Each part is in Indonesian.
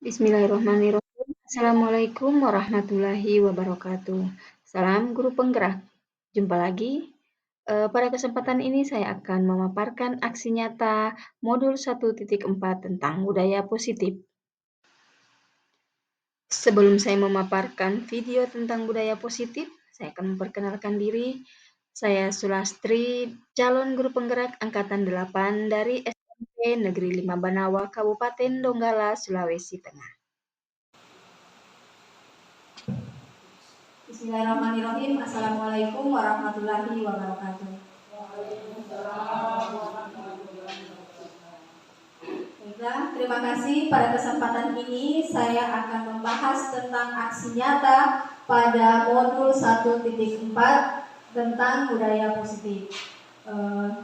Bismillahirrahmanirrahim. Assalamualaikum warahmatullahi wabarakatuh. Salam guru penggerak. Jumpa lagi. Pada kesempatan ini saya akan memaparkan aksi nyata modul 1.4 tentang budaya positif. Sebelum saya memaparkan video tentang budaya positif, saya akan memperkenalkan diri. Saya Sulastri, calon guru penggerak angkatan 8 dari SMP Negeri 5 Banawa, Kabupaten Donggala, Sulawesi Tengah. Bismillahirrahmanirrahim. Assalamualaikum warahmatullahi wabarakatuh. Baiklah, terima kasih. Pada kesempatan ini saya akan membahas tentang aksi nyata pada modul 1.4 tentang budaya positif.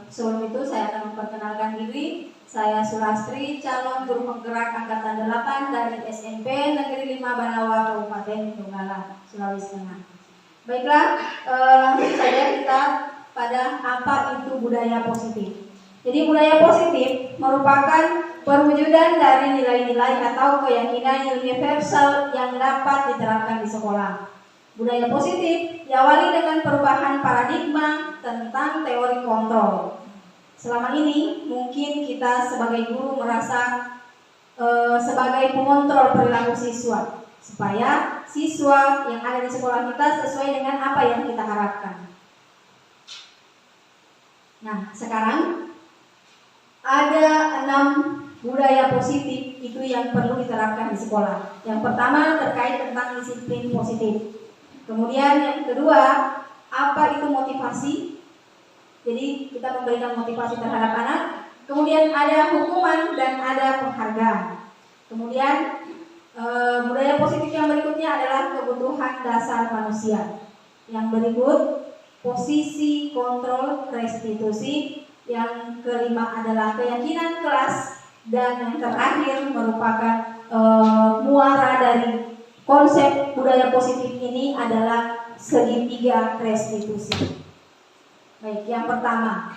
Sebelum itu saya akan memperkenalkan diri. Saya Sulastri, calon guru penggerak angkatan 8 dari SMP Negeri 5 Banawa, Kabupaten Donggala, Sulawesi Tengah. Baiklah, langsung saja kita pada apa itu budaya positif. Jadi budaya positif merupakan perwujudan dari nilai-nilai atau keyakinan universal yang dapat diterapkan di sekolah. Budaya positif diawali dengan perubahan paradigma tentang teori kontrol. Selama ini mungkin kita sebagai guru merasa sebagai pengontrol perilaku siswa, supaya siswa yang ada di sekolah kita sesuai dengan apa yang kita harapkan. Nah, sekarang ada 6 budaya positif itu yang perlu diterapkan di sekolah. Yang pertama terkait tentang disiplin positif. Kemudian yang kedua, apa itu motivasi? Jadi kita memberikan motivasi terhadap anak. Kemudian ada hukuman dan ada penghargaan. Kemudian budaya positif yang berikutnya adalah kebutuhan dasar manusia. Yang berikut posisi, kontrol, restitusi. Yang kelima adalah keyakinan kelas. Dan yang terakhir merupakan muara dari konsep budaya positif ini adalah segitiga restitusi. Baik, yang pertama,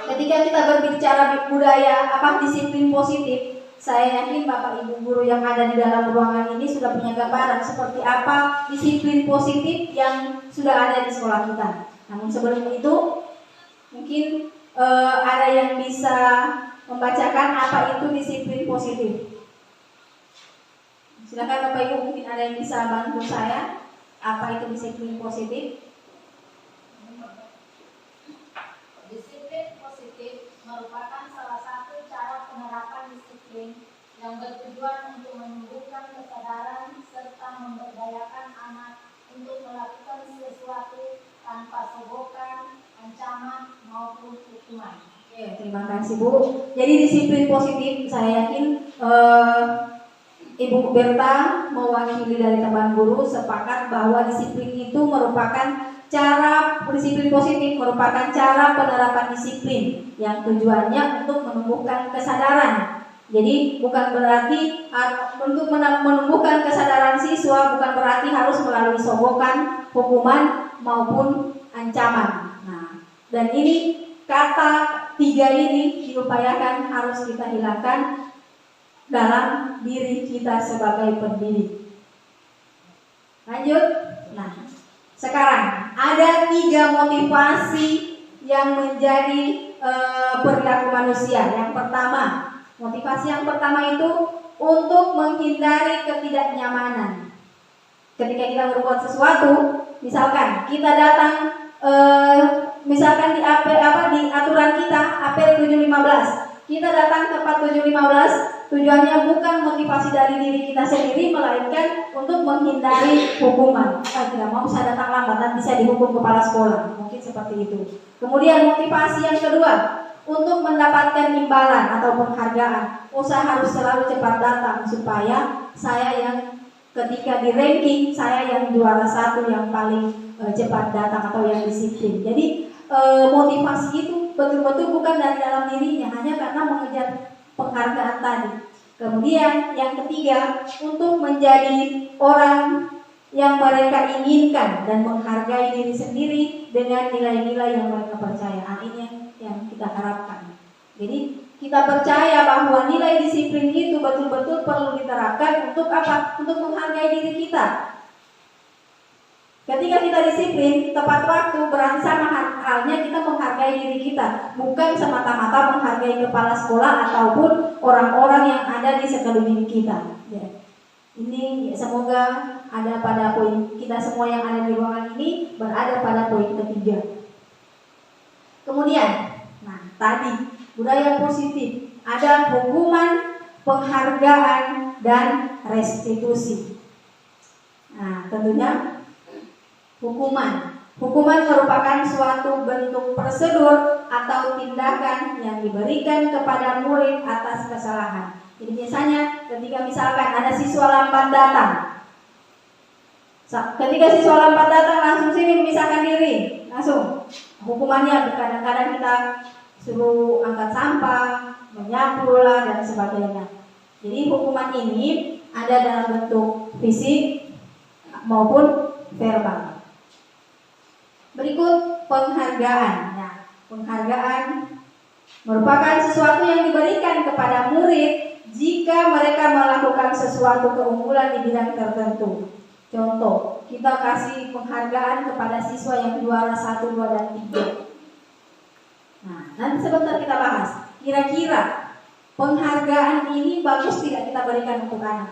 ketika kita berbicara budaya disiplin positif, saya yakin Bapak Ibu guru yang ada di dalam ruangan ini sudah punya gambaran seperti apa disiplin positif yang sudah ada di sekolah kita. Namun sebelum itu, mungkin ada yang bisa membacakan apa itu disiplin positif. Silakan Bapak Ibu, mungkin ada yang bisa bantu saya apa itu disiplin positif. Disiplin positif merupakan salah satu cara penerapan disiplin yang bertujuan untuk menumbuhkan kesadaran serta memberdayakan anak untuk melakukan sesuatu tanpa sogokan, ancaman maupun hukuman. Oke, terima kasih Bu. Jadi disiplin positif, saya yakin Ibu Berta mewakili dari teman guru sepakat bahwa disiplin itu merupakan disiplin positif merupakan cara penerapan disiplin yang tujuannya untuk menumbuhkan kesadaran. Jadi bukan berarti untuk menumbuhkan kesadaran siswa bukan berarti harus melalui sogokan, hukuman maupun ancaman. Nah, dan ini kata 3 ini diupayakan harus kita hilangkan dalam diri kita sebagai pendidik. Lanjut. Nah, sekarang ada 3 motivasi yang menjadi perilaku manusia. Yang pertama, motivasi yang pertama itu untuk menghindari ketidaknyamanan. Ketika kita berbuat sesuatu, misalkan kita datang misalkan di aturan kita apel 7.15. Kita datang tepat 7.15, tujuannya bukan motivasi dari diri kita sendiri, melainkan untuk menghindari hukuman. Tidak mau saya datang lambat, nanti saya dihukum kepala sekolah. Mungkin seperti itu. Kemudian motivasi yang kedua, untuk mendapatkan imbalan atau penghargaan. Saya harus selalu cepat datang supaya saya yang ketika di ranking, saya yang juara 1 yang paling cepat datang atau yang disiplin. Jadi motivasi itu betul-betul bukan dari dalam dirinya, hanya karena mengejar penghargaan tadi. Kemudian yang ketiga, untuk menjadi orang yang mereka inginkan dan menghargai diri sendiri dengan nilai-nilai yang mereka percaya. Ini yang kita harapkan. Jadi kita percaya bahwa nilai disiplin itu betul-betul perlu diterapkan untuk apa? Untuk menghargai diri kita. Ketika kita disiplin, tepat waktu, berarti sama halnya kita menghargai diri kita, bukan semata-mata menghargai kepala sekolah ataupun orang-orang yang ada di sekeliling kita. Ya. Ini semoga ada pada poin kita semua yang ada di ruangan ini berada pada poin ketiga. Kemudian, nah tadi budaya positif, ada hukuman, penghargaan, dan restitusi. Nah tentunya hukuman merupakan suatu bentuk prosedur atau tindakan yang diberikan kepada murid atas kesalahan. Jadi biasanya ketika misalkan ada siswa lambat datang, langsung sini memisahkan diri, langsung hukumannya kadang-kadang kita suruh angkat sampah, menyapu lah dan sebagainya. Jadi hukuman ini ada dalam bentuk fisik maupun verbal. Berikut penghargaan. Nah, penghargaan merupakan sesuatu yang diberikan kepada murid jika mereka melakukan sesuatu keunggulan di bidang tertentu. Contoh, kita kasih penghargaan kepada siswa yang juara 1, 2, dan 3. Nah, nanti sebentar kita bahas. Kira-kira penghargaan ini bagus tidak kita berikan untuk anak?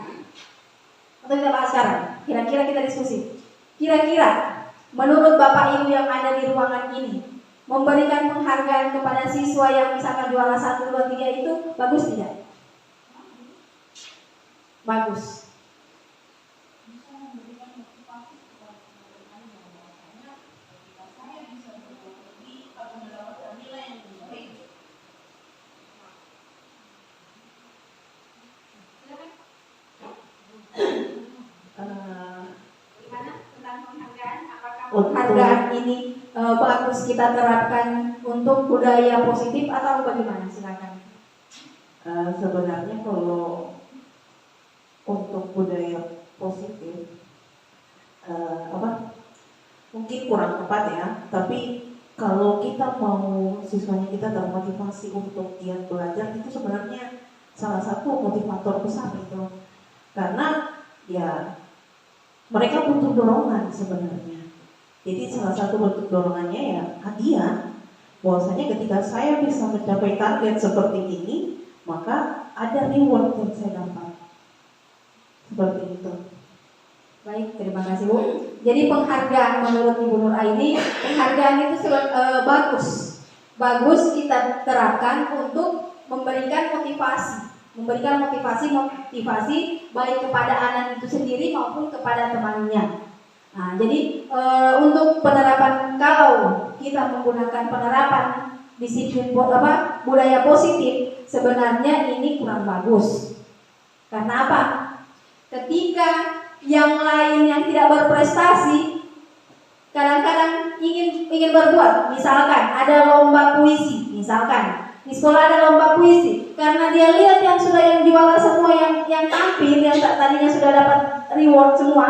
Atau kita bahas sekarang? Kira-kira kita diskusi. Kira-kira menurut Bapak Ibu yang ada di ruangan ini, memberikan penghargaan kepada siswa yang misalkan juara 1, 2, 3 itu bagus tidak? Bagus. Penghargaan ini bagus kita terapkan untuk budaya positif atau bagaimana? Silakan. Sebenarnya kalau untuk budaya positif mungkin kurang tepat ya. Tapi kalau kita mau siswanya kita termotivasi untuk giat belajar, itu sebenarnya salah satu motivator besar itu. Karena ya mereka butuh dorongan sebenarnya. Jadi salah satu bentuk dorongannya ya hadiah. Bahwasanya ketika saya bisa mencapai target seperti ini, maka ada reward yang saya dapat. Seperti itu. Baik, terima kasih Bu. Jadi penghargaan menurut Ibu Nur Aini, penghargaan itu bagus kita terapkan untuk memberikan motivasi baik kepada anak itu sendiri maupun kepada temannya. Nah, jadi untuk penerapan, kalau kita menggunakan penerapan disiplin budaya positif, sebenarnya ini kurang bagus. Karena apa? Ketika yang lain yang tidak berprestasi kadang-kadang ingin berbuat, misalkan ada lomba puisi, misalkan di sekolah ada lomba puisi, karena dia lihat yang juara semua, yang tampil, yang tadinya sudah dapat reward semua,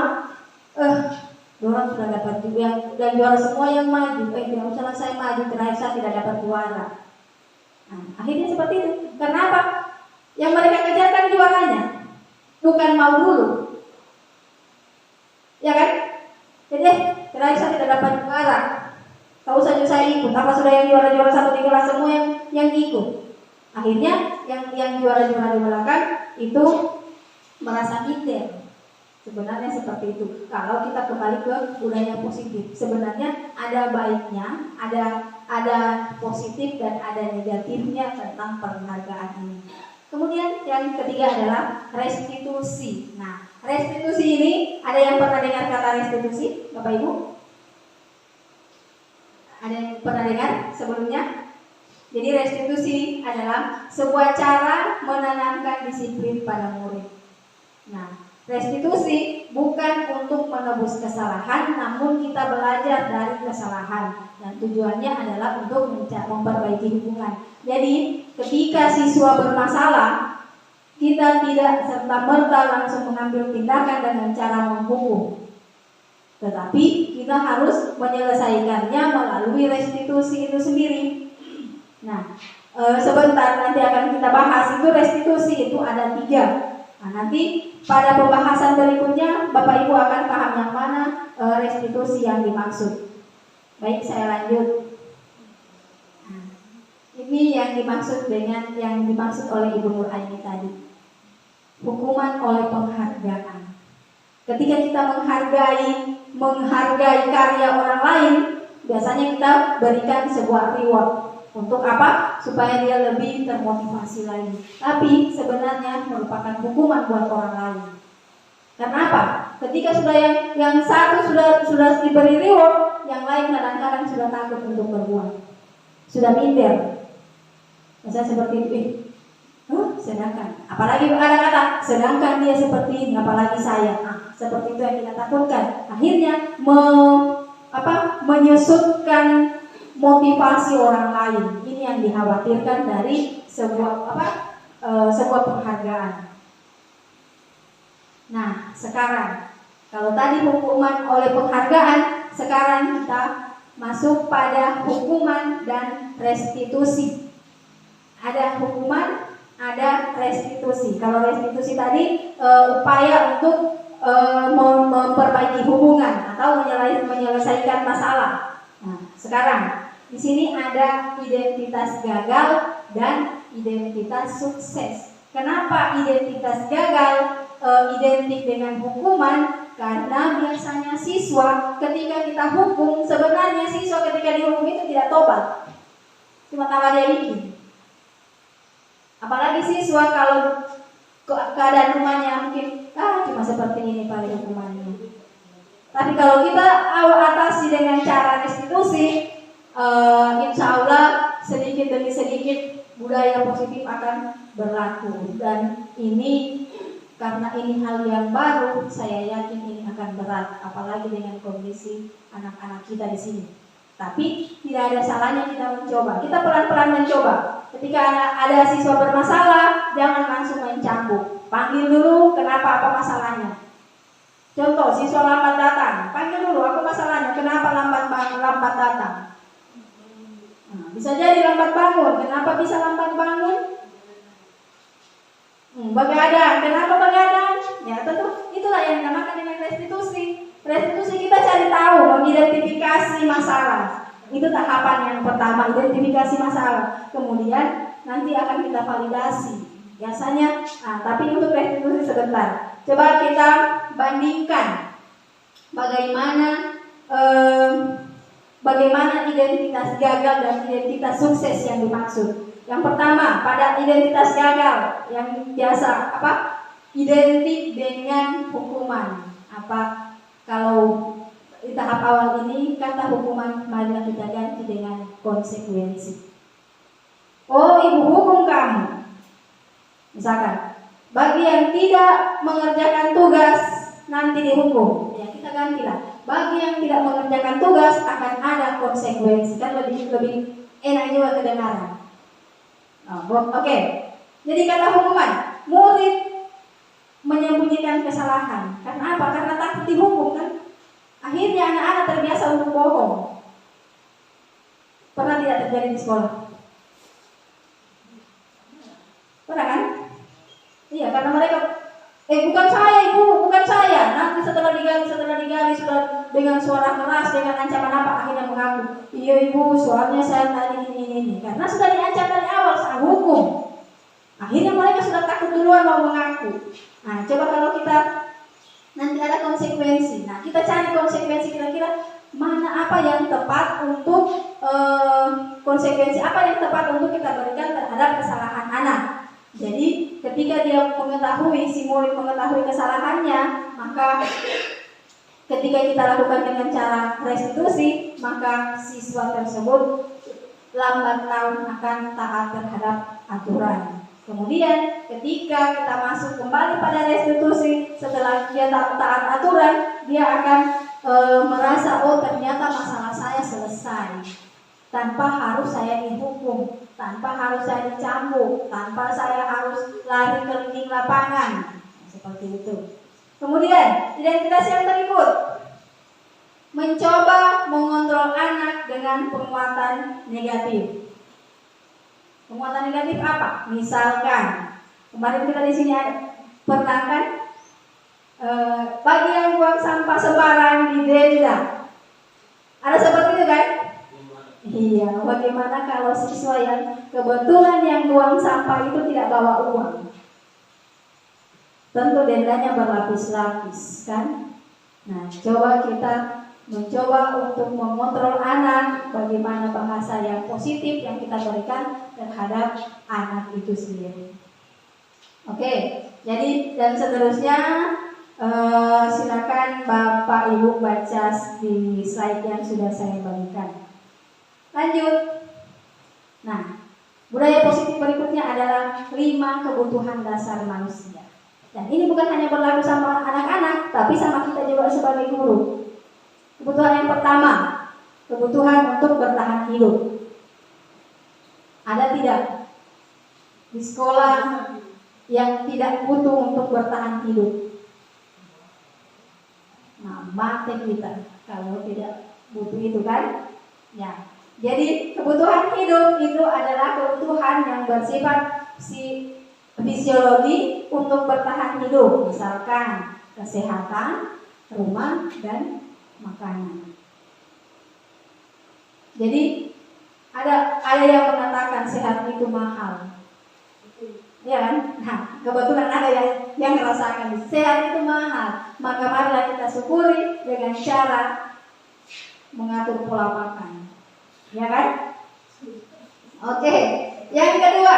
orang sudah dapat juga, dan juara semua yang maju, tidak usah saya maju, terakhir saya tidak dapat juara. Nah, akhirnya seperti itu. Karena apa? Yang mereka kejar kan juaranya, bukan mau dulu, ya kan? Jadi terakhir saya tidak dapat juara, tahu saja saya ikut. Apa sudah yang juara 1 di kelas semua yang ikut? Akhirnya yang juara di belakang itu merasa minder. Sebenarnya seperti itu. Kalau kita kembali ke budaya positif, sebenarnya ada baiknya, ada positif dan ada negatifnya tentang penghargaan ini. Kemudian yang ketiga adalah restitusi. Nah, restitusi ini, ada yang pernah dengar kata restitusi, Bapak Ibu? Ada yang pernah dengar sebelumnya? Jadi restitusi adalah sebuah cara menanamkan disiplin pada murid. Nah, restitusi bukan untuk menebus kesalahan, namun kita belajar dari kesalahan, dan tujuannya adalah untuk memperbaiki hubungan. Jadi ketika siswa bermasalah, kita tidak serta-merta langsung mengambil tindakan dengan cara menghukum, tetapi kita harus menyelesaikannya melalui restitusi itu sendiri. Nah, sebentar nanti akan kita bahas, itu restitusi itu ada 3. Nah, nanti pada pembahasan berikutnya Bapak Ibu akan paham yang mana restitusi yang dimaksud. Baik, saya lanjut. Nah, ini yang dimaksud dengan yang dimaksud oleh Ibu Nur Aini tadi. Hukuman oleh penghargaan. Ketika kita menghargai karya orang lain, biasanya kita berikan sebuah reward. Untuk apa? Supaya dia lebih termotivasi lagi. Tapi sebenarnya merupakan hukuman buat orang lain. Karena apa? Ketika sudah yang satu sudah diberi reward, yang lain kadang-kadang sudah takut untuk berbuat, sudah minder. Misalnya seperti itu, sedangkan, apalagi ada kata, sedangkan dia seperti ini, apalagi saya. Seperti itu yang kita takutkan. Akhirnya menyusutkan motivasi orang lain. Ini yang dikhawatirkan dari sebuah penghargaan. Nah, sekarang kalau tadi hukuman oleh penghargaan, sekarang kita masuk pada hukuman dan restitusi. Ada hukuman, ada restitusi. Kalau restitusi tadi upaya untuk memperbaiki hubungan atau menyelesaikan masalah. Nah, sekarang di sini ada identitas gagal dan identitas sukses. Kenapa identitas gagal identik dengan hukuman? Karena biasanya siswa ketika kita hukum, sebenarnya siswa ketika dihukum itu tidak tobat, cuma tambah dia bikin. Apalagi siswa kalau keadaan rumahnya mungkin cuma seperti ini paling hukumannya. Tapi kalau kita atasi dengan cara restitusi, insya Allah sedikit demi sedikit budaya positif akan berlaku. Dan ini karena ini hal yang baru, saya yakin ini akan berat, apalagi dengan kondisi anak-anak kita di sini. Tapi tidak ada salahnya kita mencoba. Kita pelan-pelan mencoba. Ketika ada siswa bermasalah, jangan langsung main cambuk. Panggil dulu, kenapa, apa masalahnya. Contoh, siswa lambat datang, panggil dulu, apa masalahnya, kenapa lambat datang. Nah, bisa jadi lambat bangun, kenapa bisa lambat bangun? Begadang, kenapa begadang? Ya tentu itulah yang dinamakan dengan restitusi. Restitusi kita cari tahu, mengidentifikasi masalah. Itu tahapan yang pertama, identifikasi masalah. Kemudian nanti akan kita validasi. Biasanya, tapi untuk restitusi sebentar. Coba kita bandingkan bagaimana identitas gagal dan identitas sukses yang dimaksud. Yang pertama, pada identitas gagal yang biasa identik dengan hukuman. Kalau di tahap awal ini kata hukuman marilah kita ganti dengan konsekuensi. Oh, ibu hukum kamu. Misalkan, bagi yang tidak mengerjakan tugas nanti dihukum. Ya, kita gantilah. Bagi yang tidak mengerjakan tugas akan ada konsekuensi. Kan lebih enak juga kedengaran. Oke. Jadi kata hukuman, murid menyembunyikan kesalahan. Karena apa? Karena takut dihukum kan. Akhirnya anak-anak terbiasa untuk bohong. Pernah tidak terjadi di sekolah? Pernah kan? Iya, karena mereka bukan saya ibu, bukan saya. Nanti setelah digali sudah dengan suara keras, dengan ancaman apa akhirnya mengaku, iya ibu, soalnya saya tadi ini. Karena sudah diancam dari awal saat hukum. Akhirnya mereka sudah takut duluan mau mengaku. Nah, coba kalau kita nanti ada konsekuensi. Nah, kita cari konsekuensi kira-kira mana apa yang tepat untuk konsekuensi apa yang tepat untuk kita berikan terhadap kesalahan anak. Jadi ketika dia si murid mengetahui kesalahannya, maka ketika kita lakukan dengan cara restitusi, maka siswa tersebut lambat laun akan taat terhadap aturan. Kemudian ketika kita masuk kembali pada restitusi, setelah dia taat aturan, dia akan merasa, oh ternyata masalah saya selesai, tanpa harus saya dihukum, tanpa harus saya dicambuk, tanpa saya harus lari keliling lapangan, seperti itu. Kemudian identitas yang berikut, mencoba mengontrol anak dengan penguatan negatif. Penguatan negatif apa? Misalkan kemarin kita di sini pernah kan bagi yang buang sampah sembarang di denda. Ada seperti itu kan? Iya, bagaimana kalau siswa yang kebetulan yang buang sampah itu tidak bawa uang? Tentu dendanya berlapis-lapis kan? Nah, coba kita mencoba untuk mengontrol anak, bagaimana bahasa yang positif yang kita berikan terhadap anak itu sendiri. Oke, jadi dan seterusnya silakan Bapak Ibu baca di slide yang sudah saya bagikan. Lanjut. Nah, budaya positif berikutnya adalah 5 kebutuhan dasar manusia. Dan ini bukan hanya berlaku sama anak-anak, tapi sama kita juga sebagai guru. Kebutuhan yang pertama, kebutuhan untuk bertahan hidup. Ada tidak di sekolah yang tidak butuh untuk bertahan hidup? Nah, mati kita kalau tidak butuh itu kan? Ya. Jadi kebutuhan hidup itu adalah kebutuhan yang bersifat fisiologi untuk bertahan hidup, misalkan kesehatan, rumah, dan makanan. Jadi ada yang mengatakan sehat itu mahal. Ya kan? Nah, kebetulan ada yang merasakan sehat itu mahal. Maka marilah kita syukuri dengan cara mengatur pola makan. Ya kan? Oke. Yang kedua,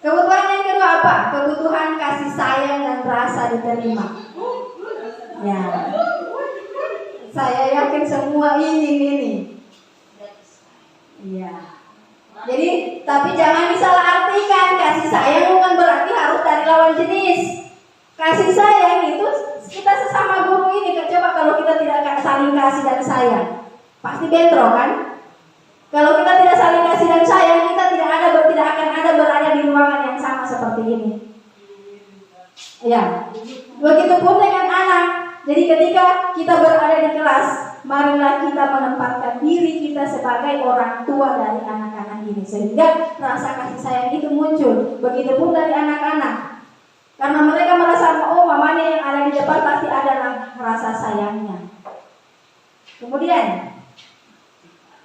kebutuhan yang kedua apa? Kebutuhan kasih sayang dan rasa diterima. Ya. Saya yakin semua ini. Iya. Jadi, tapi jangan disalahartikan. Kasih sayang bukan berarti harus dari lawan jenis. Kasih sayang itu kita sesama guru ini. Coba kalau kita tidak saling kasih dan sayang, pasti bentrok kan? Kalau kita tidak saling kasih dan sayang, kita tidak akan ada berada di ruangan yang sama seperti ini. Ya, begitupun dengan anak. Jadi ketika kita berada di kelas, marilah kita menempatkan diri kita sebagai orang tua dari anak-anak ini, sehingga rasa kasih sayang itu muncul. Begitupun dari anak-anak, karena mereka merasa oh mamanya yang ada di depan pasti adalah rasa sayangnya. Kemudian,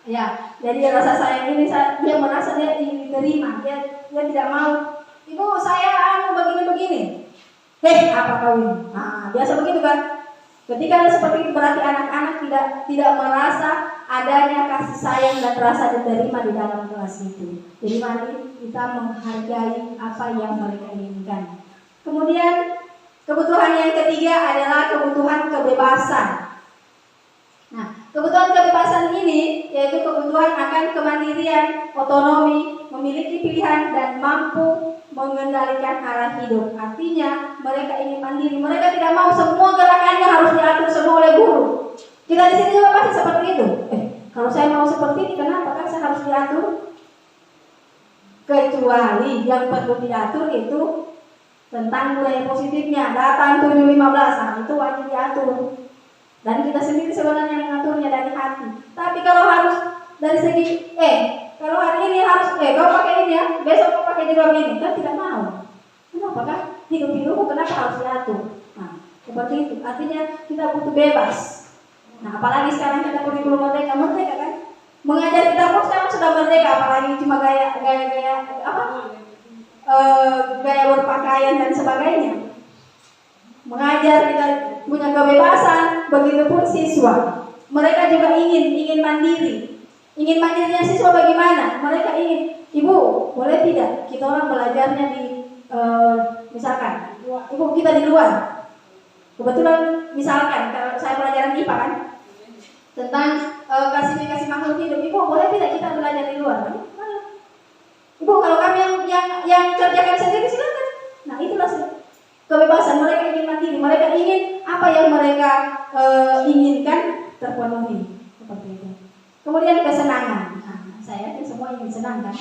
ya, jadi rasa sayang ini dia merasa dia diterima, dia tidak mau. Ibu saya begini. Apa kau ini? Nah, biasa begitu kan? Ketika ada seperti itu berarti anak-anak tidak merasa adanya kasih sayang dan rasa diterima di dalam kelas itu. Jadi mari kita menghargai apa yang mereka inginkan. Kemudian kebutuhan yang ketiga adalah kebutuhan kebebasan. Nah, kebutuhan kebebasan ini yaitu kebutuhan akan kemandirian, otonomi, memiliki pilihan dan mampu mengendalikan arah hidup. Artinya mereka ingin mandiri. Mereka tidak mau semua gerakannya harus diatur semua oleh guru. Kita di sini juga pasti seperti itu. Kalau saya mau seperti ini, kenapa kan saya harus diatur? Kecuali yang perlu diatur itu tentang budaya positifnya. Datang 7.15, nah itu wajib diatur. Dan kita sendiri sebenarnya mengaturnya dari hati. Tapi kalau harus dari segi kalau hari ini harus kau pakai ini ya, besok kau pakai jilbab ini, kan tidak mau. Kenapa kan? Hidup-hidupmu kenapa harus diatur? Nah, seperti itu. Artinya kita butuh bebas. Nah, apalagi sekarang kita kurikulum merdeka kan? Mengajar kita pun sekarang sudah merdeka, apalagi cuma gaya berpakaian dan sebagainya. Mengajar kita punya kebebasan, begitupun siswa. Mereka juga ingin mandiri. Ingin mandirinya siswa bagaimana? Mereka ingin, ibu boleh tidak kita orang belajarnya di misalkan, ibu kita di luar. Kebetulan misalkan kalau saya pelajaran IPA kan tentang klasifikasi makhluk hidup, ibu boleh tidak kita belajar di luar? Ibu kalau kami yang kerjakan sendiri silakan. Nah itulah kebebasan. Mereka ingin mandiri. Mereka ingin apa yang mereka inginkan terpenuhi seperti itu. Kemudian kesenangan. Nah, saya yakin semua ingin senang kan?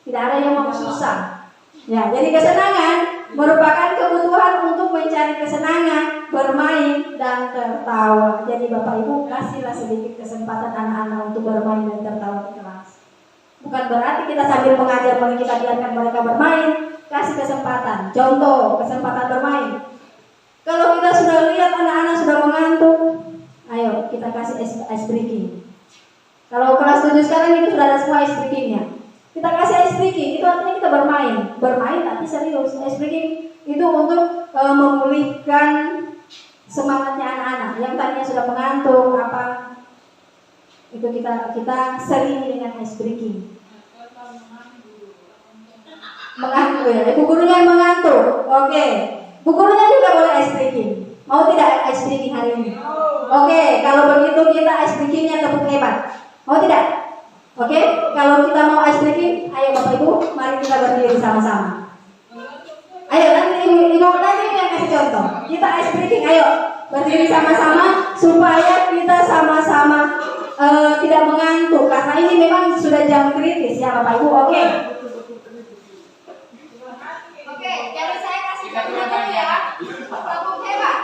Tidak ada yang mau susah. Ya, jadi kesenangan merupakan kebutuhan untuk mencari kesenangan, bermain dan tertawa. Jadi Bapak Ibu kasihlah sedikit kesempatan anak-anak untuk bermain dan tertawa di kelas. Bukan berarti kita sambil mengajar mereka kita biarkan mereka bermain. Kasih kesempatan. Contoh, kesempatan bermain. Kalau kita sudah lihat anak-anak sudah mengantuk, ayo kita kasih ice breaking. Kalau kelas 7 sekarang itu sudah ada semua ice breakingnya. Kita kasih ice breaking, itu artinya kita bermain tapi serius. Ice breaking itu untuk memulihkan semangatnya anak-anak yang tadinya sudah mengantuk apa. Itu kita selingi dengan ice breaking. Mengantuk ya, ibu gurunya yang mengantuk. Oke. Bu gurunya juga boleh ice breaking. Mau tidak ice breaking hari ini? Oke, kalau begitu kita ice breakingnya tepuk hebat. Mau tidak? Oke, kalau kita mau ice breaking, ayo Bapak Ibu, mari kita berdiri sama-sama. Ayo nanti ibu nanti yang kasih contoh. Kita ice breaking, ayo berdiri sama-sama supaya kita sama-sama tidak mengantuk karena ini memang sudah jam kritis ya Bapak Ibu. Oke. Oke, jadi saya kasih contoh dulu ya. Tepuk hebat.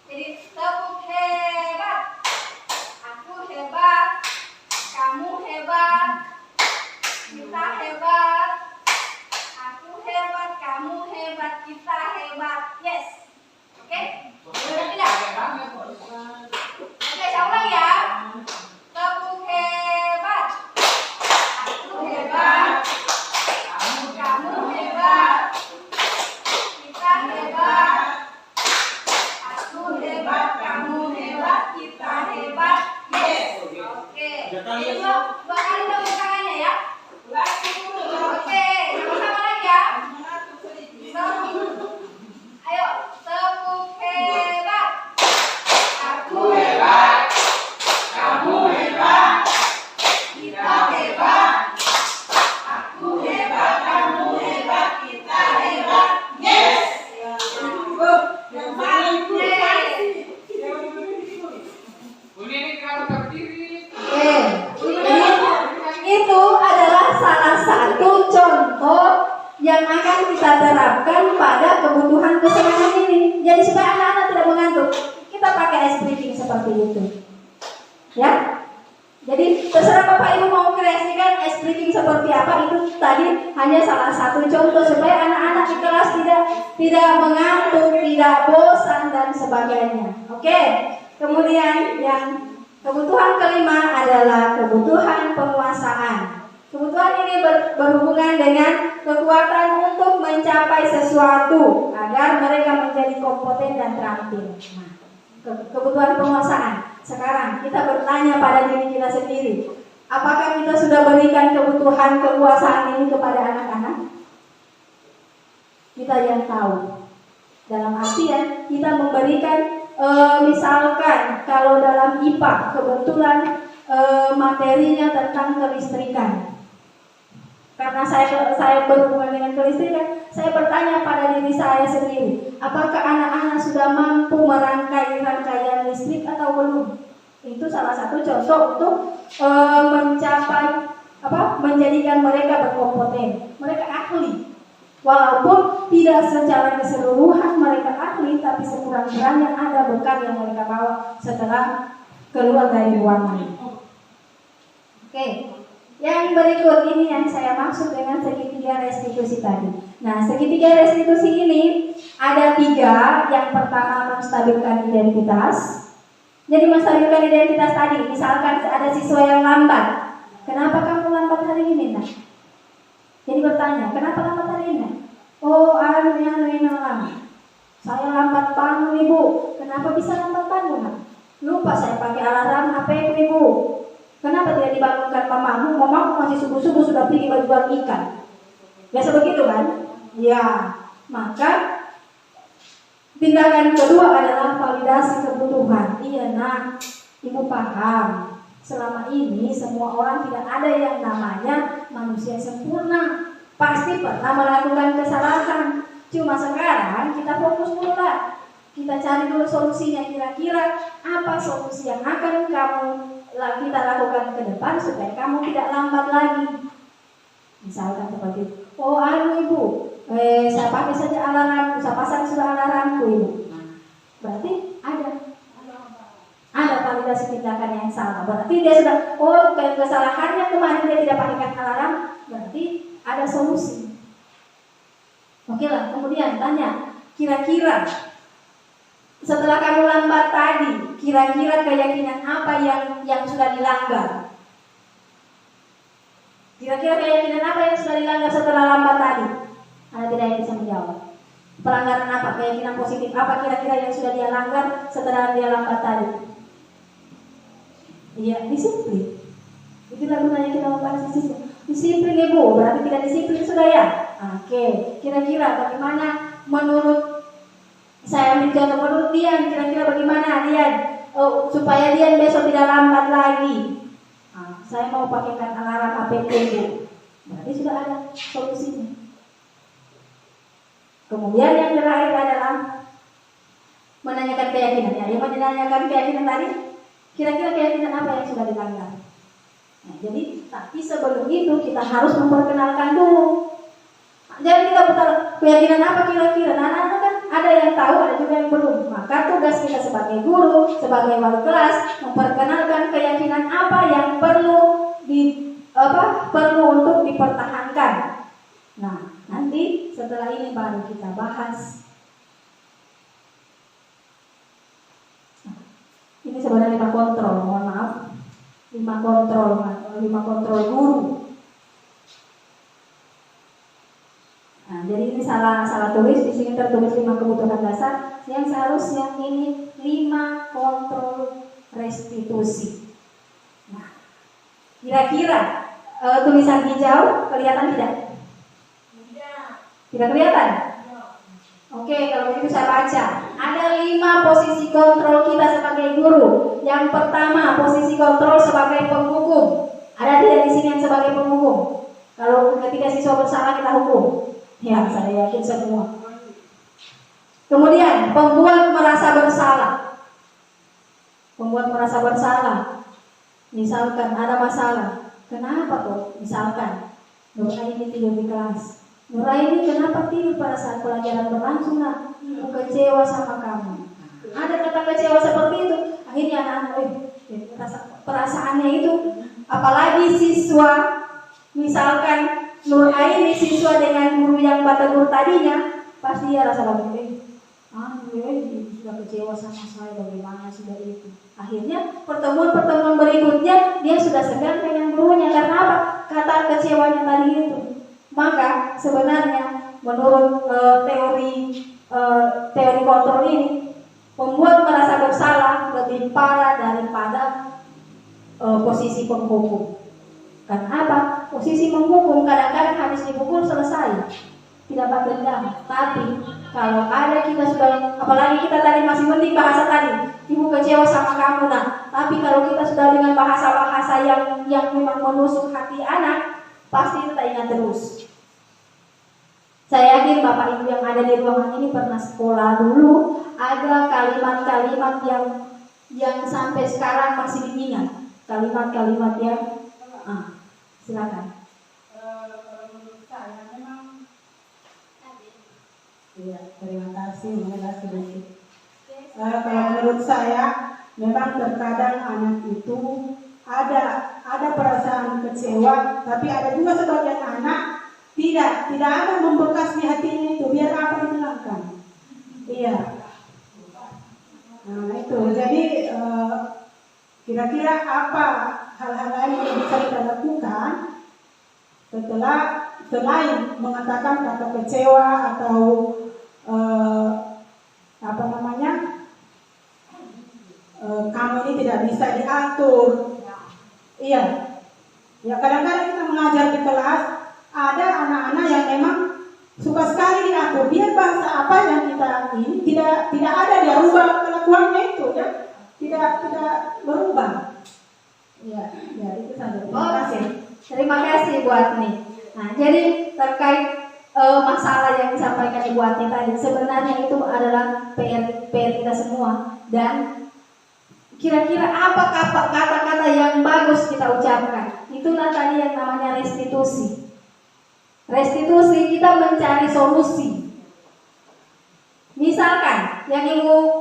Jadi tepuk hebat. Aku hebat. Kamu hebat. Kita hebat. Aku hebat. Kamu hebat. Kita hebat. Yes. Oke? Sudah tidak? Oke, saya ulang ya. Tepuk hebat. Aku hebat. Kamu hebat. Kita hebat. Aku hebat. Kamu hebat. Kita hebat. Yes. Oke. Jadi dua kali tepuk tangannya ya. Oke. Sama-sama lagi ya. Ayo. Tepuk hebat. Aku hebat. Kamu hebat. Kita hebat. Aku hebat. Kamu hebat. Kita hebat. Yes. Itu adalah salah satu contoh yang akan kita terapkan pada kebutuhan keseharian ini. Jadi supaya anak-anak tidak mengantuk, kita pakai ice breaking seperti itu. Ya. Jadi terserah Bapak Ibu mau kreasikan ice breaking seperti apa, itu tadi hanya salah satu contoh supaya anak-anak di kelas tidak mengantuk, tidak bosan dan sebagainya. Oke. Kemudian yang kebutuhan kelima adalah kebutuhan penguasaan. Kebutuhan ini berhubungan dengan kekuatan untuk mencapai sesuatu agar mereka menjadi kompeten dan terampil. Nah, kebutuhan penguasaan. Sekarang kita bertanya pada diri kita sendiri, apakah kita sudah berikan kebutuhan kekuasaan ini kepada anak-anak? Kita yang tahu. Dalam artian kita memberikan misalkan kalau dalam IPA kebetulan materinya tentang kelistrikan. Karena saya berhubungan dengan kelistrikan, saya bertanya pada diri saya sendiri, apakah anak-anak sudah mampu merangkai rangkaian listrik atau belum? Itu salah satu contoh untuk menjadikan mereka berkompeten, mereka ahli. Walaupun tidak secara keseluruhan mereka ahli, tapi sekurang-kurangnya ada bekal yang mereka bawa setelah keluar dari ruangan. Oke. Yang berikut ini yang saya maksud dengan segitiga restitusi tadi. Nah, segitiga restitusi ini ada 3. Yang pertama menstabilkan identitas. Jadi menstabilkan identitas tadi, misalkan ada siswa yang lambat. Kenapa kamu lambat hari ini, Nak? Jadi bertanya, kenapa lambat hari ini? Oh, saya lambat bangun, Ibu. Kenapa bisa lambat bangun, Nak? Lupa saya pakai alarm HP Ibu. Kenapa tidak dibangunkan mamamu? Mamamu masih subuh-subuh sudah pergi berjual ikan. Biasa begitu kan? Ya, maka tindakan kedua adalah validasi kebutuhan. Iya, Nak, Ibu paham. Selama ini semua orang tidak ada yang namanya manusia sempurna. Pasti pernah melakukan kesalahan. Cuma sekarang kita fokus dulu lah. Kita cari dulu solusinya, kira-kira apa solusi yang akan kita lakukan ke depan supaya kamu tidak lambat lagi. Misalkan seperti, oh Ibu, saya pakai saja alarm, saya pasang sudah alarmku Ibu. Berarti ada validasi tindakan yang salah. Berarti dia sudah, oh kesalahannya kemarin dia tidak pakaikan alarm, berarti ada solusi. Oke lah, kemudian tanya, kira-kira setelah kamu lambat tadi, kira-kira keyakinan apa yang sudah dilanggar? Kira-kira keyakinan apa yang sudah dilanggar setelah lambat tadi? Ada tidak yang bisa menjawab? Pelanggaran apa? Keyakinan positif apa kira-kira yang sudah dia langgar setelah dia lambat tadi? Iya, disiplin. Itulah gunanya kita membahas disiplin. Disiplin ibu, berarti tidak disiplin sudah ya? Oke, kira-kira bagaimana menurut saya ambil contoh menurut Dian, kira-kira bagaimana Dian? Oh, supaya Dian besok tidak lambat lagi. Saya mau pakaikan alarm APT bu. Berarti sudah ada solusinya. Kemudian yang terakhir adalah menanyakan keyakinan. Ya, yang menanyakan keyakinan tadi, kira-kira keyakinan apa yang sudah dilanggar? Nah, jadi, tapi sebelum itu kita harus memperkenalkan dulu. Jadi kita putar keyakinan apa kira-kira. Nah, anak kan ada yang tahu, ada juga yang belum. Maka tugas kita sebagai guru, sebagai wali kelas, memperkenalkan keyakinan apa yang perlu perlu untuk dipertahankan. Nah, nanti setelah ini baru kita bahas. Ini sebenarnya 5 kontrol, mohon maaf. 5 kontrol guru. Nah, jadi ini salah tulis, di sini tertulis 5 kebutuhan dasar, yang seharusnya ini 5 kontrol restitusi. Nah, kira-kira tulisan hijau kelihatan tidak? Tidak kelihatan? Oke, kalau begitu saya baca. Ada 5 posisi kontrol kita sebagai guru. Yang pertama, posisi kontrol sebagai penghukum. Ada tidak di sini yang sebagai penghukum? Kalau ketika siswa bersalah kita hukum. Ya, saya yakin semua. Kemudian, pembuat merasa bersalah. Pembuat merasa bersalah. Misalkan ada masalah. Kenapa kok? Misalkan, ini tidur di kelas. Nuraini kenapa tidur pada saat pelajaran berlangsung? Nak, aku kecewa sama kamu. Ada kata kecewa seperti itu. Akhirnya anak-anak perasaannya itu, apalagi siswa, misalkan Nuraini siswa dengan guru yang bategur tadinya, pasti dia rasa begini. Sudah kecewa sama saya, bagaimana sudah itu. Akhirnya pertemuan berikutnya dia sudah segan dengan gurunya. Karena apa? Kata kecewanya tadi itu. Maka sebenarnya menurut teori kontrol ini, pembuat merasa bersalah lebih parah daripada posisi penghukum. Karena apa? Posisi menghukum kadang-kadang habis dipukul selesai, tidak pakai dendam. Tapi kalau ada kita sudah, apalagi kita tadi masih mending bahasa tadi, ibu kecewa sama kamu nak. Tapi kalau kita sudah dengan bahasa-bahasa yang memang menusuk hati anak, pasti kita ingat terus. Saya yakin Bapak Ibu yang ada di ruangan ini pernah sekolah dulu, ada kalimat-kalimat yang sampai sekarang masih diingat. Kalimat-kalimat yang silakan. Menurut saya memang ya, terima kasih mengenai sedikit. Kalau menurut saya memang terkadang anak itu ada perasaan kecewa, tapi ada juga sebagian anak tidak ada membekas di hatinya itu, biar apa dihilangkan. Iya. Nah itu, jadi kira-kira apa hal-hal lain yang bisa kita lakukan setelah selain mengatakan kata kecewa atau kamu ini tidak bisa diatur. Iya. Ya kadang-kadang kita mengajar di kelas, ada anak-anak yang memang suka sekali diatur. Biar bahasa apa yang kita ini tidak ada dia rubah kelakuannya itu ya. Tidak berubah. Ya itu saja. Terima kasih. Terima kasih Bu Atni. Nah, jadi terkait masalah yang disampaikan Ibu Atni tadi, sebenarnya itu adalah PR kita semua. Dan kira-kira apa kata-kata yang bagus kita ucapkan? Itulah tadi yang namanya restitusi. Restitusi, kita mencari solusi. Misalkan yang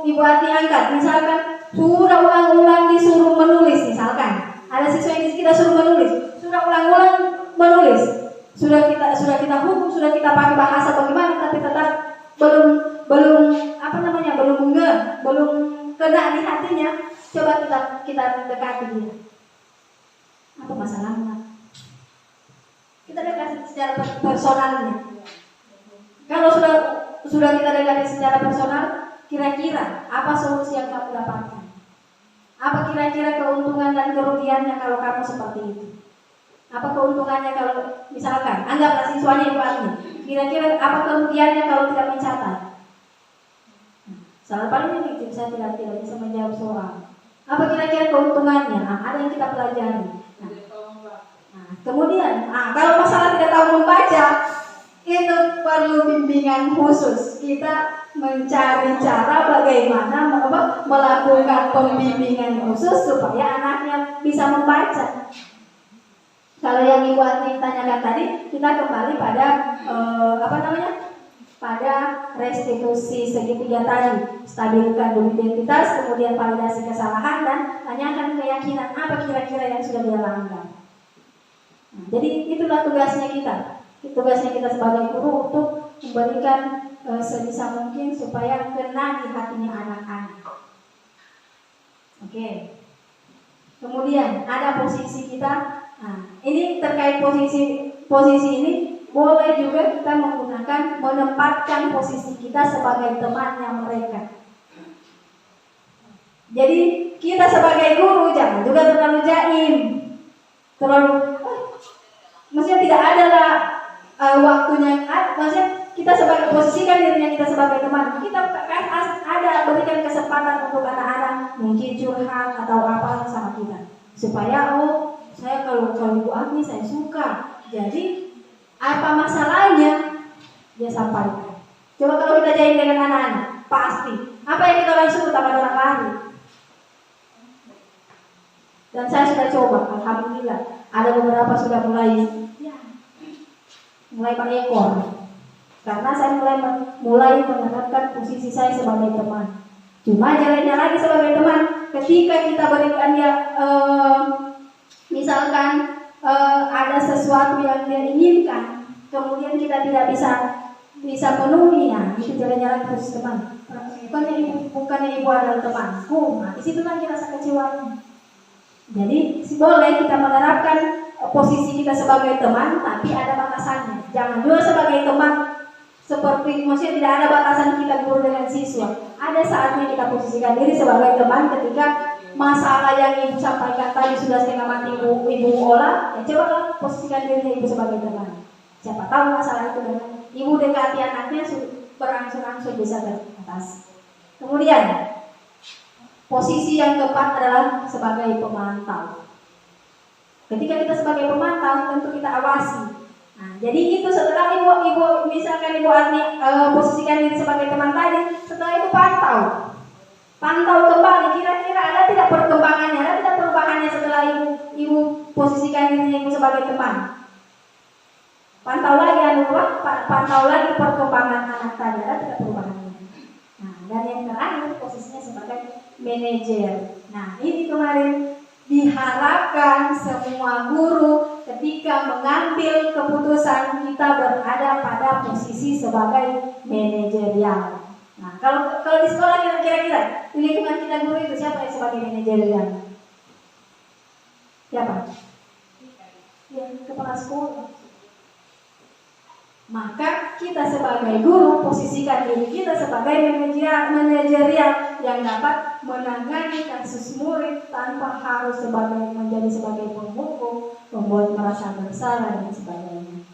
Ibu Atni angkat, misalkan sudah ulang-ulang disuruh menulis misalkan. Ada siswa yang kita suruh menulis, sudah ulang-ulang menulis, sudah kita hukum, sudah kita pakai bahasa bagaimana, tapi tetap belum kena di hatinya. Coba kita dekati dia. Apa masalahnya? Kita dekati secara personalnya. Kalau sudah kita dekati secara personal, kira-kira apa solusi yang kamu dapatkan? Apa kira-kira keuntungan dan kerugiannya kalau kamu seperti itu? Apa keuntungannya kalau misalkan anggaplah siswanya Ibu Ani, kira-kira apa kerugiannya kalau tidak mencatat? Salah paling ini saya tidak bisa menjawab soal. Apa kira-kira keuntungannya? Ada yang kita pelajari. Kemudian, kalau masalah tidak tahu membaca, itu perlu bimbingan khusus. Kita mencari cara bagaimana melakukan pembimbingan khusus supaya anaknya bisa membaca. Kalau yang Ibu Ati tanyakan tadi, kita kembali pada pada restitusi segitiga tadi, stabilkan dulu identitas, kemudian validasi kesalahan, dan tanyakan keyakinan apa kira-kira yang sudah dia langgar. Jadi itulah tugasnya kita. Tugasnya kita sebagai guru untuk memberikan sebisa mungkin supaya kena di hatinya anak-anak. Oke. Kemudian ada posisi kita. Ini terkait posisi ini, boleh juga kita menempatkan posisi kita sebagai temannya mereka. Jadi kita sebagai guru jangan juga terlalu jaim, maksudnya tidak ada lah waktunya. Maksudnya kita sebagai posisikan dirinya kita sebagai teman, kita kan ada berikan kesempatan untuk anak-anak mungkin curhat atau apa sama kita, supaya saya kalau Ibu Agni saya suka, jadi apa masalahnya dia sampaikan. Coba kalau kita jaim dengan anak-anak, pasti apa yang kita langsung tambah orang lari. Dan saya sudah coba, alhamdulillah ada beberapa sudah mulai mengekor, karena saya mulai menerapkan posisi saya sebagai teman. Cuma jalannya lagi sebagai teman, ketika kita berikan dia misalkan ada sesuatu yang dia inginkan, kemudian kita tidak bisa penuhi, itu jalannya lagi posisi teman. Bukannya ibu adalah temanku, di situ lagi rasa kecewanya. Jadi boleh kita menerapkan posisi kita sebagai teman, tapi ada batasannya. Jangan juga sebagai teman seperti, maksudnya tidak ada batasan kita guru dengan siswa. Ada saatnya kita posisikan diri sebagai teman ketika masalah yang ibu sampaikan tadi sudah setengah mati ibu olah, coba posisikan diri ibu sebagai teman. Siapa tahu masalah itu dengan ibu dekati anaknya berangsur-angsur bisa teratasi. Kemudian posisi yang keempat adalah sebagai pemantau. Ketika kita sebagai pemantau, tentu kita awasi. Jadi itu setelah ibu misalkan Ibu Agni posisikan diri sebagai teman tadi, setelah itu pantau kembali, kira-kira ada tidak perkembangannya, ada tidak perubahannya setelah ibu posisikan diri ibu sebagai teman. Pantau lagi perkembangan anak tadi, ada tidak perubahannya. Dan yang terakhir posisinya sebagai manajer. Ini kemarin diharapkan semua guru ketika mengambil keputusan kita berada pada posisi sebagai manajerial. Kalau di sekolah kira-kira di lingkungan kita guru itu siapa yang sebagai manajerial? Siapa? Ya, kepala sekolah. Maka kita sebagai guru posisikan diri kita sebagai manajerial yang dapat menangani kasus murid tanpa harus menjadi sebagai penghukum, membuat merasa bersalah dan sebagainya.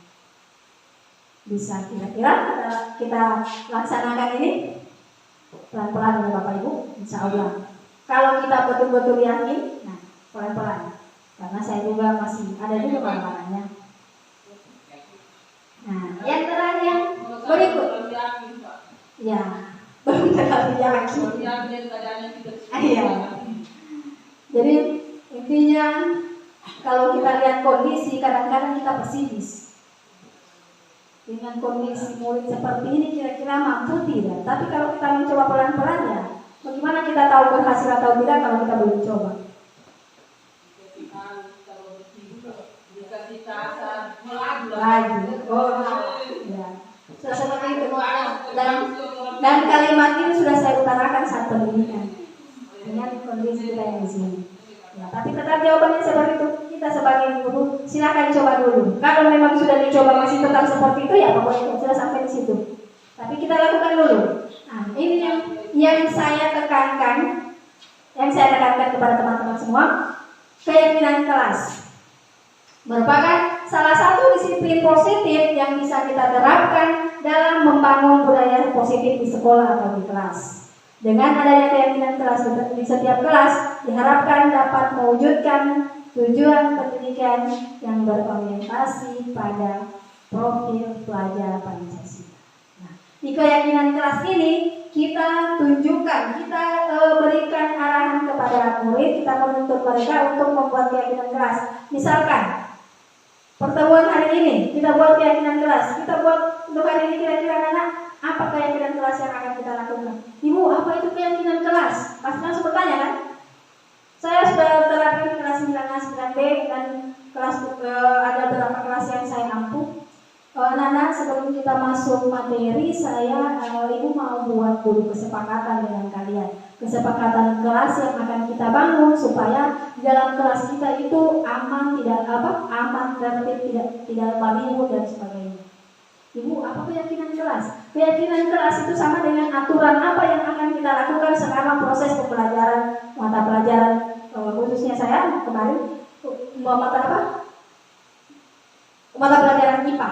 Bisa kira-kira kita laksanakan ini pelan-pelan ya Bapak Ibu, insya Allah. Kalau kita betul-betul yakin, pelan-pelan. Karena saya juga masih ada juga pelan-pelannya. Yang terakhir yang berikut. Ya, belum terlalu yakin. Iya. Jadi intinya kalau kita lihat kondisi, kadang-kadang kita pesimis. Dengan kondisi murid seperti ini kira-kira mampu tidak? Tapi kalau kita mencoba pelan-pelan ya, bagaimana kita tahu berhasil atau tidak kalau kita belum coba? lagi. Oh, ya. Seperti itu. Dan kalimat ini sudah saya utarakan saat pendidikan dengan kondisi kita yang di sini. Ya, tapi tetap jawabannya seperti itu. Kita sebagai guru silakan coba dulu. Kalau memang sudah dicoba masih tetap seperti itu, ya pokoknya sudah sampai di situ. Tapi kita lakukan dulu. Nah, ini yang saya tekankan, kepada teman-teman semua, keyakinan kelas merupakan salah satu disiplin positif yang bisa kita terapkan dalam membangun budaya positif di sekolah atau di kelas. Dengan adanya keyakinan kelas di setiap kelas, diharapkan dapat mewujudkan tujuan pendidikan yang berorientasi pada profil pelajar Pancasila. Nah, di keyakinan kelas ini kita tunjukkan, kita berikan arahan kepada murid, kita menuntut mereka untuk membuat keyakinan kelas. Misalkan pertemuan hari ini kita buat keyakinan kelas, kita buat untuk hari ini kira-kira anak apa keyakinan kelas yang akan kita lakukan? Ibu, apa itu keyakinan kelas? Pasti langsung bertanya kan? Saya sudah terapkan kelas 9A, 9B dan kelas ada beberapa kelas yang saya ampuh. Nana, sebelum kita masuk materi, ibu mau buat dulu kesepakatan dengan kalian. Kesepakatan kelas yang akan kita bangun supaya di dalam kelas kita itu aman, tertib, tidak baliho dan sebagainya. Ibu, apa keyakinan kelas? Keyakinan kelas itu sama dengan aturan apa yang akan kita lakukan selama proses pembelajaran mata pelajaran, khususnya saya kemarin mata pelajaran IPA.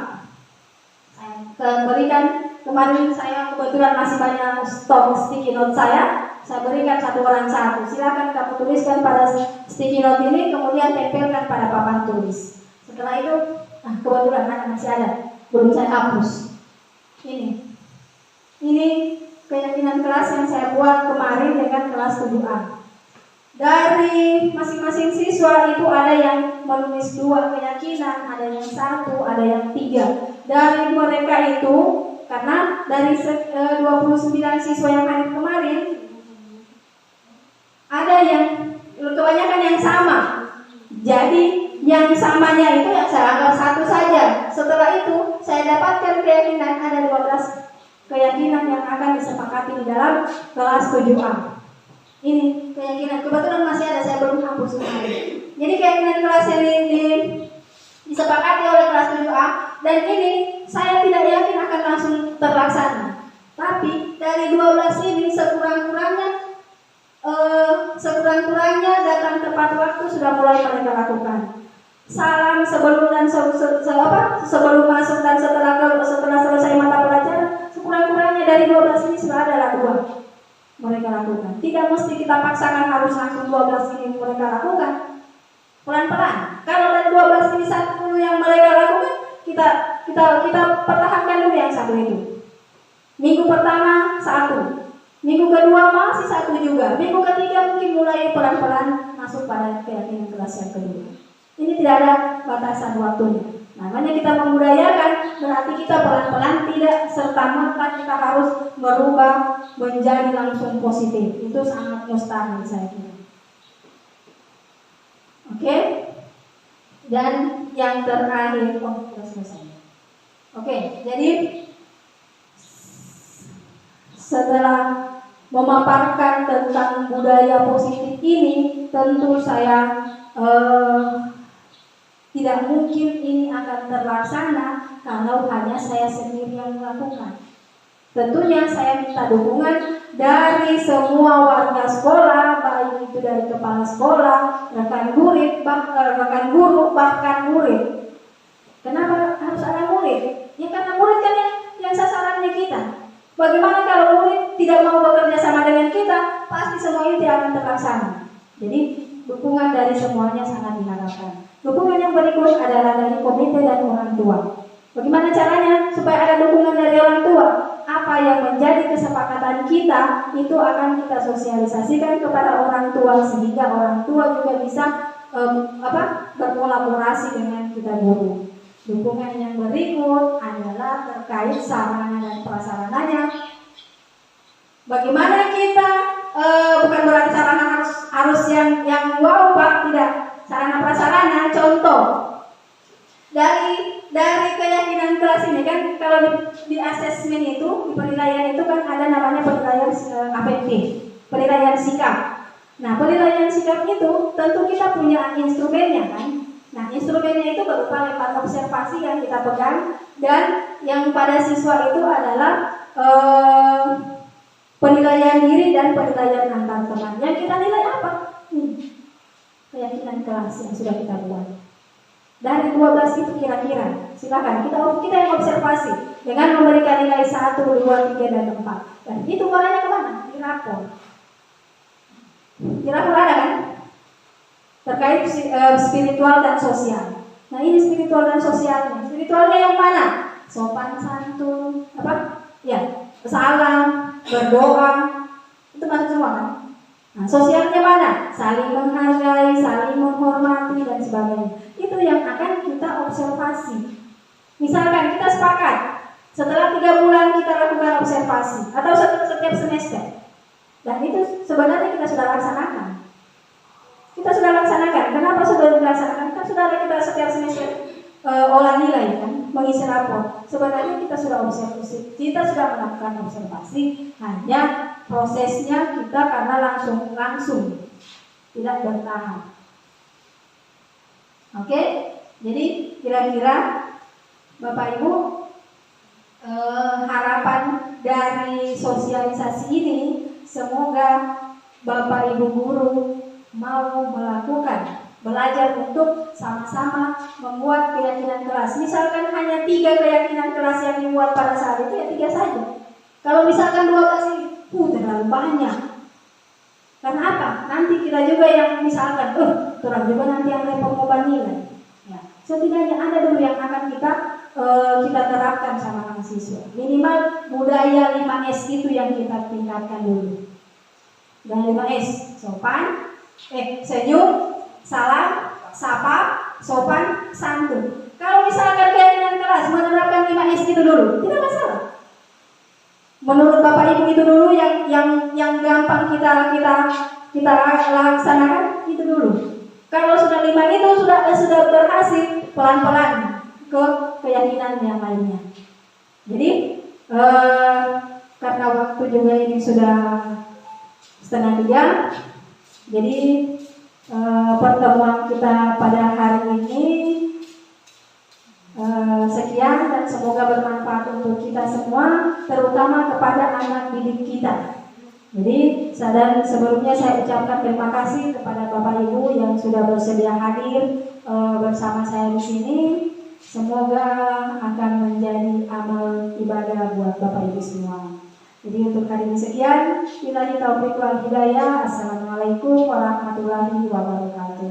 Saya berikan kemarin, saya kebetulan masih banyak stok sticky note saya berikan satu orang satu. Silakan kamu tuliskan pada sticky note ini, kemudian tempelkan pada papan tulis. Setelah itu, kebetulan masih ada, belum saya hapus. Ini keyakinan kelas yang saya buat kemarin dengan kelas 7A. Dari masing-masing siswa itu ada yang menulis 2 keyakinan, ada yang 1, ada yang 3. Dari mereka itu, karena dari 29 siswa yang hadir kemarin, ada yang kebanyakan yang sama. Jadi yang samanya itu yang saya anggap 1 saja. Setelah itu saya dapatkan keyakinan, ada 12 keyakinan yang akan disepakati di dalam kelas 7A. Ini keyakinan, kebetulan masih ada, saya belum hapus kemarin. Jadi keyakinan kelas yang disepakati oleh kelas 7A, dan ini saya tidak yakin akan langsung terlaksana. Tapi dari 12 ini sekurang-kurangnya datang tepat waktu sudah mulai mereka lakukan. Salam sebelum dan sebelum masuk dan setelah selesai mata pelajaran, sekurang-kurangnya dari 12 ini sudah ada 2 mereka lakukan. Tidak mesti kita paksakan harus langsung 12 ini mereka lakukan. Pelan-pelan. Kalau dari 12 ini 1 dulu yang mereka lakukan, kita pertahankan dulu yang 1 itu. Minggu pertama 1, minggu kedua masih 1 juga, minggu ketiga mungkin mulai pelan-pelan masuk pada keyakinan kelas yang kedua. Ini tidak ada batasan waktunya. Namanya kita membudayakan, berarti kita pelan-pelan, tidak serta-merta kita harus berubah menjadi langsung positif. Itu sangat mustahil saya kira. Oke? Dan yang terakhir, sudah selesai. Oke, jadi setelah memaparkan tentang budaya positif ini, tentu saya tidak mungkin ini akan terlaksana kalau hanya saya sendiri yang melakukan. Tentunya saya minta dukungan dari semua warga sekolah, baik itu dari kepala sekolah, rekan guru, bahkan murid. Kenapa harus ada murid? Ya karena murid kan yang sasarannya kita. Bagaimana kalau murid tidak mau bekerja sama dengan kita, pasti semua ini tidak akan terlaksana. Jadi dukungan dari semuanya sangat diharapkan. Dukungan yang berikut adalah dari komite dan orang tua. Bagaimana caranya supaya ada dukungan dari orang tua? Apa yang menjadi kesepakatan kita itu akan kita sosialisasikan kepada orang tua, sehingga orang tua juga bisa berkolaborasi dengan kita guru. Dukungan yang berikut adalah terkait sarana dan prasarananya. Bagaimana kita bukan berarti sarana harus yang wow Pak, tidak. Sarana prasarana, contoh dari sikap. Nah, penilaian sikap itu tentu kita punya instrumennya kan. Nah, instrumennya itu berupa lembar observasi yang kita pegang, dan yang pada siswa itu adalah penilaian diri dan penilaian antar teman. Yang kita nilai apa? Keyakinan kelas yang sudah kita buat. Dari 12 itu kira-kira, silakan kita yang observasi dengan memberikan nilai 1, 2, 3, dan 4. Dan itu polanya kemana? Di rapor. Di rapor ada kan? Terkait spiritual dan sosial. Nah, ini spiritual dan sosialnya. Spiritualnya yang mana? Sopan santun, Ya, salam, berdoa, itu masuk semua kan? Nah, sosialnya mana? Saling menghargai, saling menghormati, dan sebagainya. Itu yang akan kita observasi. Misalkan kita sepakat, setelah 3 bulan kita lakukan observasi, atau setiap semester. Dan itu sebenarnya kita sudah laksanakan. Kenapa sudah dilaksanakan? Kan sudah kita setiap semester olah nilai kan, mengisi rapor. Sebenarnya kita sudah melakukan observasi, hanya prosesnya kita karena langsung tidak bertahap. Oke, jadi kira-kira Bapak Ibu, harapan dari sosialisasi ini semoga Bapak Ibu guru mau belajar untuk sama-sama membuat keyakinan kelas. Misalkan hanya 3 keyakinan kelas yang dibuat pada saat itu, ya 3 saja. Kalau misalkan 12 ini, terlalu banyak. Karena apa? Nanti kita juga yang misalkan, kurang juga nanti ada pengubah nilai. Ya, setidaknya ada dulu yang akan kita terapkan sama mahasiswa. Minimal budaya 5S itu yang kita tingkatkan dulu. Dan 5S, sopan, senyum, salam, sapa, sopan, santun. Kalau misalkan keyakinan kelas menerapkan 5S itu dulu, tidak masalah. Menurut Bapak Ibu itu dulu yang gampang kita laksanakan itu dulu. Kalau sudah 5 itu sudah berhasil, pelan-pelan ke keyakinan yang lainnya. Jadi karena waktu juga ini sudah 2:30, jadi pertemuan kita pada hari ini sekian, dan semoga bermanfaat untuk kita semua, terutama kepada anak didik kita. Jadi sebelumnya saya ucapkan terima kasih kepada Bapak Ibu yang sudah bersedia hadir bersama saya di sini. Semoga akan menjadi amal ibadah buat Bapak Ibu semua. Jadi untuk hari ini sekian. Billahi taufiq wal hidayah. Assalamualaikum warahmatullahi wabarakatuh.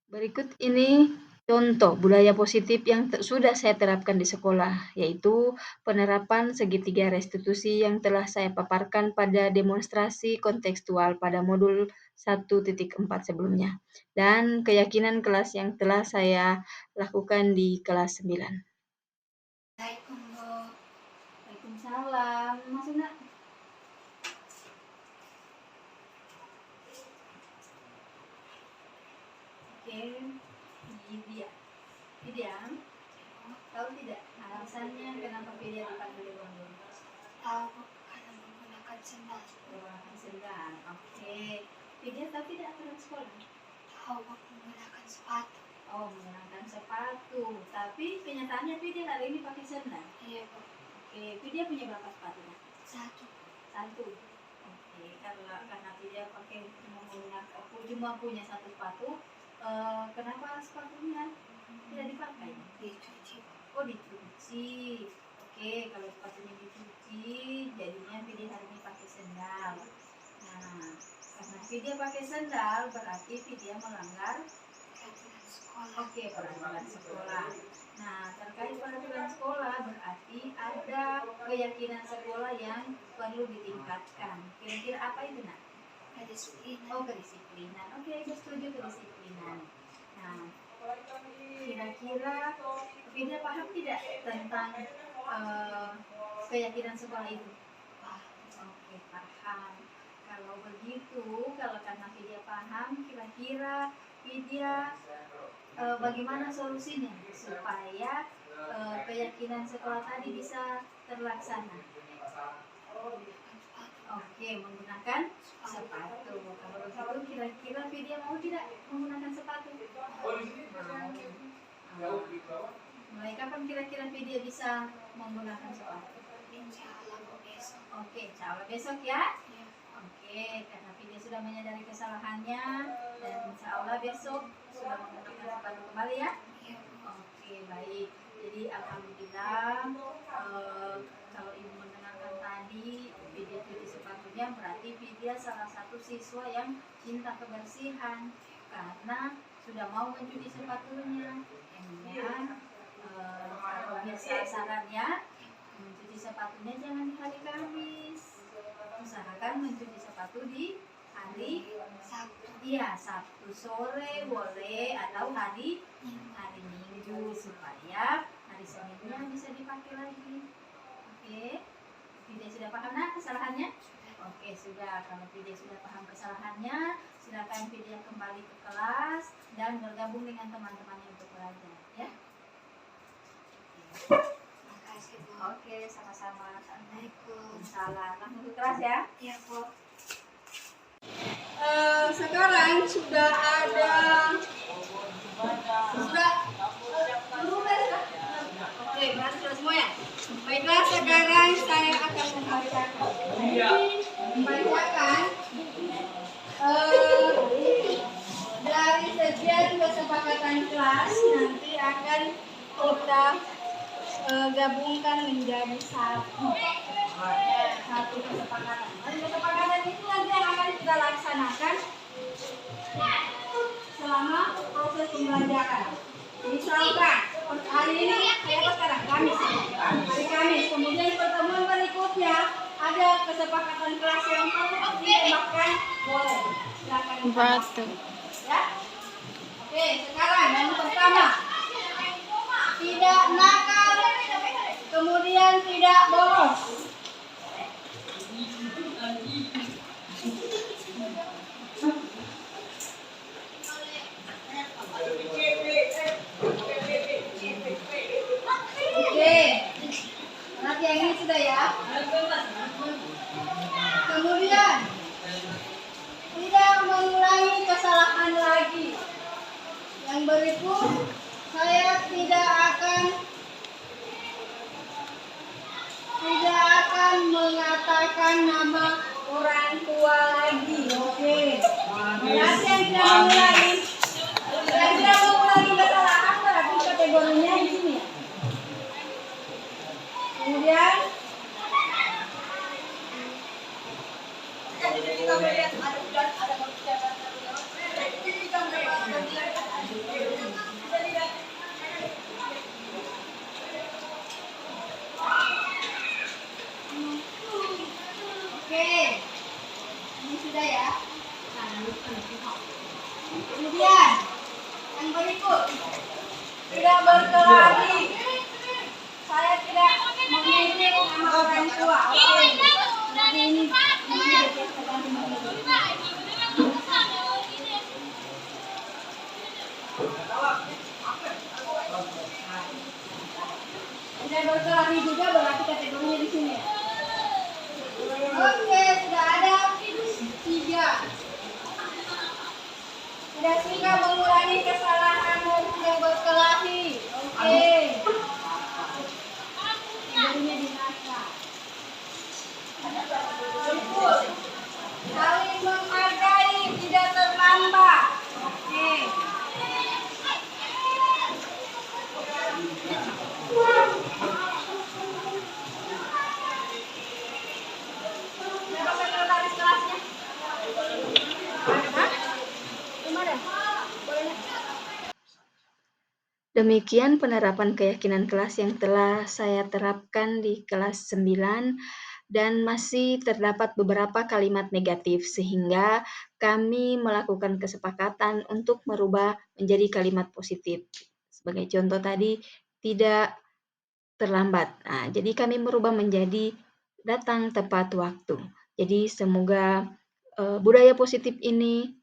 Berikut ini contoh budaya positif yang sudah saya terapkan di sekolah, yaitu penerapan segitiga restitusi yang telah saya paparkan pada demonstrasi kontekstual pada modul 1.4 sebelumnya, dan keyakinan kelas yang telah saya lakukan di kelas 9. Waalaikumsalam. Masuk nak? Oke, Vidya, tahu tidak alasannya kenapa Vidya dipanggil Bondol? Tahu, karena menggunakan sendal. Oke. Vidya tahu tidak aturan sekolah? Tahu, menggunakan sepatu. Oh, menggunakan sepatu. Tapi kenyataannya Vidya hari ini pakai sendal. Iya, Bu. Oke, Vidya punya berapa sepatu? Satu. Oke, karena Vidya cuma punya 1 sepatu. Kenapa sepatunya tidak dipakai? Dicuci. Oh, dicuci. Oke, kalau sepatunya dicuci, jadinya Vidya hari ini pakai sendal. Nah, karena Vidya pakai sendal, berarti Vidya melanggar Peraturan sekolah. Oke, peraturan sekolah. Nah, terkait peraturan sekolah berarti ada keyakinan sekolah yang perlu ditingkatkan. Kira-kira apa itu, Nak? Kedisiplinan. Oh, kedisiplinan. Oke, saya setuju kedisiplinan. Nah, kira-kira Vidya paham tidak tentang keyakinan sekolah itu? Oke, paham. Kalau begitu, kalau karena Vidya paham, kira-kira Vidya bagaimana solusinya supaya keyakinan sekolah tadi bisa terlaksana? Oke, menggunakan sepatu. Kalau begitu kira-kira Vidya mau tidak menggunakan sepatu? Mau. Mulai kapan kira-kira Vidya bisa menggunakan sepatu? Insya Allah besok. Oke, insya Allah besok ya. Ya. Oke, karena Vidya sudah menyadari kesalahannya dan insya Allah besok sudah menggunakan sepatu kembali ya. Ya. Oke, baik. Jadi alhamdulillah kalau ibu mendengarkan tadi Vidya cuci sepatunya, berarti Vidya salah satu siswa yang cinta kebersihan karena sudah mau mencuci sepatunya. Ya, kalau bisa sarannya mencuci sepatunya jangan di hari Kamis. Usahakan mencuci sepatu di hari Sabtu. Iya, Sabtu sore boleh atau hari Minggu supaya hari Seninnya bisa dipakai lagi. Oke, Vidya sudah paham nah kesalahannya? Oke, sudah. Kalau Vidya sudah paham kesalahannya, silakan Vidya kembali ke kelas dan bergabung dengan teman-temannya untuk belajar, ya. Makasih Bu. Oke, sama-sama. Assalamualaikum. Salam. Langsung ke kelas ya. Ya Bu. Sekarang sudah ada Oke, berarti sudah semua ya. Baiklah, sekarang saya akan membacakan dari sekian kesepakatan kelas nanti akan kita gabungkan menjadi satu kesepakatan. Dan kesepakatan itu nanti yang akan kita laksanakan selama proses pembelajaran. Misalkan hari ini apa sekarang? Kamis. Hari Kamis. Kemudian pertemuan berikutnya ada kesepakatan kelas yang perlu ditembakkan, boleh. Silakan. Ya. Oke, sekarang yang pertama, tidak nakal, kemudian tidak bolos. Oke, berarti yang ini sudah ya. Kemudian tidak mengulangi kesalahan lagi. Yang berikut, saya tidak akan mengatakan nama orang tua lagi. Oke. Berarti yang tidak mengulangi kesalahan berarti kategorinya di sini. Kemudian oke, ini sudah ya. Kemudian yang berikut, tidak berkelahi. Saya tidak memilih nama orang tua. Oke. Jadi ini tidak berkelahi juga berarti kategorinya di sini ya. Oke, sudah ada 3. Tidak suka mengulangi kesalahan dan tidak berkelahi. Oke. Kategorinya dinasa. Berikut, saling menghargai, tidak terlambat. Oke. Siapa sekretaris kelasnya? Hah? Gimana? Boleh. Demikian penerapan keyakinan kelas yang telah saya terapkan di kelas 9 dan masih terdapat beberapa kalimat negatif sehingga kami melakukan kesepakatan untuk merubah menjadi kalimat positif. Sebagai contoh tadi, tidak terlambat. Nah, jadi kami merubah menjadi datang tepat waktu. Jadi semoga budaya positif ini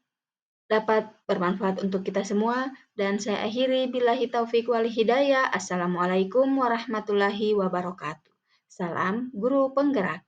dapat bermanfaat untuk kita semua dan saya akhiri billahi taufik wal hidayah. Assalamualaikum warahmatullahi wabarakatuh. Salam guru penggerak.